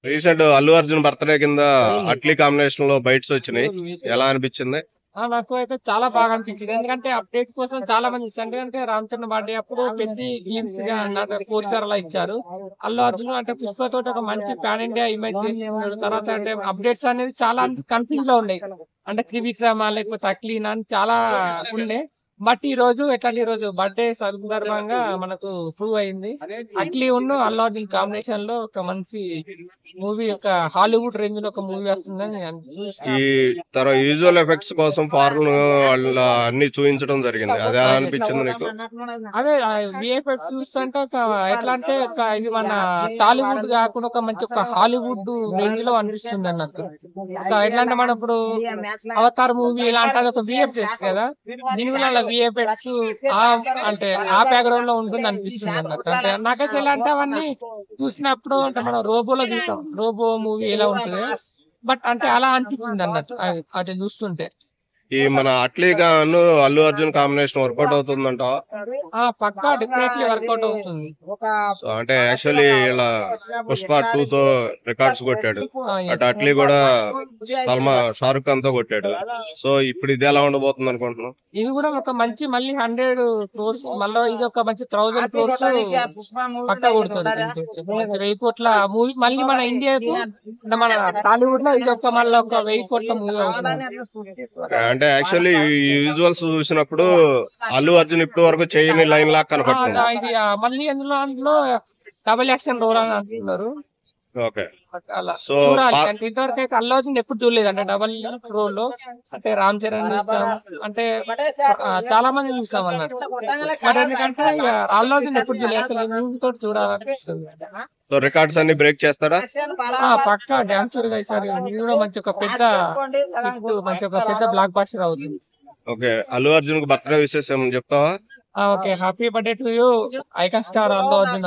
Recent Allu Arjun birthday కింద Atlee combination లో bytes వచ్చినాయి. ఎలా అనిపించింది? నాకు అయితే చాలా బాగా అనిపించింది. ఎందుకంటే అప్డేట్ కోసం చాలా మంది ఇచ్చారు. ఎందుకంటే రామ్ చరణ్ బర్త్డే అప్పుడు పెద్ద గ్లిమ్స్ గా పోస్టర్ అలా ఇచ్చారు. అల్లు అర్జున్ అంటే పుష్ప తోటి ఒక మంచి పాన్ ఇండియా ఇమేజ్ చేస్తున్నాడు. తర్వాత అంటే అప్డేట్స్ అనేది చాలా కన్ఫ్యూజ్ లో ఉన్నాయి. అంటే త్రివిక్రమ లేకపోతే అక్లీనా అని చాలా ఉండే. బట్ ఈ రోజు ఈ రోజు బర్త్డే సందర్భంగా మనకు ప్రూవ్ అయింది. అట్లీ ఉన్ను అల్లు అర్జున్ కాంబినేషన్ లో ఒక మంచి మూవీ, ఒక హాలీవుడ్ రేంజ్ లో ఒక మూవీ వస్తుందని ఈ తర్వాత యూజువల్ ఎఫెక్ట్స్ కోసం ఫారెన్ వాళ్ళ అన్ని చూపించడం జరిగింది. అది ఎలా అనిపించింది నీకు? అదే విఎఫ్ఎక్స్ చూస్తుంటే ఒక ఎట్లా అంటే ఇది మన టాలీవుడ్ కాకుండా ఒక మంచి ఒక హాలీవుడ్ రేంజ్ లో అనిపిస్తుంది అన్నట్టు. ఎట్లా అంటే మనం ఇప్పుడు అవతార్ మూవీ ఇలాంటి ఒక విఎఫ్ఎక్స్ కదా, దీని వల్ల విఎఫ్ఎక్స్ అంటే ఆ బ్యాక్గ్రౌండ్ లో ఉంటుంది అనిపిస్తుంది అన్నట్టు. అంటే నాకైతే ఎలా అంటే అవన్నీ చూసినప్పుడు అంటే మనం రోబోలో చూసాం, రోబో మూవీ ఎలా ఉంటుంది, బట్ అంటే అలా అనిపించింది అన్నట్టు అటు చూస్తుంటే. ఈ మన అట్లీ గాను అల్లు అర్జున్ కాంబినేషన్ వర్కౌట్ అవుతుందంటావా? పక్కా డెఫినెట్లీ వర్కౌట్ అవుతుంది. సో అంటే యాక్చువల్లీ ఇలా పుష్ప 2 తో రికార్డ్స్ కొట్టాడు. అటు అట్లీ కూడా షారుఖ్ ఖాన్ తో కొట్టాడు. సో ఇప్పుడు ఇది ఎలా ఉండబోతుంది అనుకుంటున్నాం? ఇది కూడా ఒక మంచి మళ్ళీ 100 crores, మళ్ళీ ఇది ఒక మంచి 1000 crores పక్కా కొడుతుంది. మంచి 1000 కోట్ల మూవీ మళ్ళీ మన ఇండియాకు, మన టాలీవుడ్ లో ఇది ఒక మళ్ళీ ఒక 1000 కోట్ల మూవీ అవుతుంది. అంటే యాక్చువల్లీ విజువల్స్ చూసినప్పుడు అల్లు అర్జున్ ఇప్పటి వరకు చేయని లైన్ లాగా కనపడుతుంది. ఇది మళ్ళీ అందులో డబుల్ యాక్షన్ రోల్ అని అంటున్నారు. ఓకే, అలా సో చూడాలి. అంటే ఇంతవరకు అయితే అల్లు అర్జున్ ఎప్పుడు చూడలేదు అంటే డబల్ రోల్ లో. అంటే రామ్ చరణ్ చూసాం, అంటే చాలా మంది చూసాం అన్నట్టు. బట్ ఎందుకంటే అల్లు అర్జున్ ఎప్పుడు చూడలేదు, అసలు ఈ మూవీ తోటి చూడాలనిపిస్తుంది. సో రికార్డ్స్ అన్ని బ్రేక్ చేస్తాడా? పక్కా డ్యామ్ చూడగా ఈసారి ఇది కూడా మంచి ఒక పెద్ద హిట్, మంచి ఒక పెద్ద బ్లాక్ బస్టర్ అవుతుంది. ఓకే, అల్లు అర్జున్ కు బర్త్డే విషెస్ ఏమని చెప్తావా? Okay, happy birthday to you icon star Allu Arjun.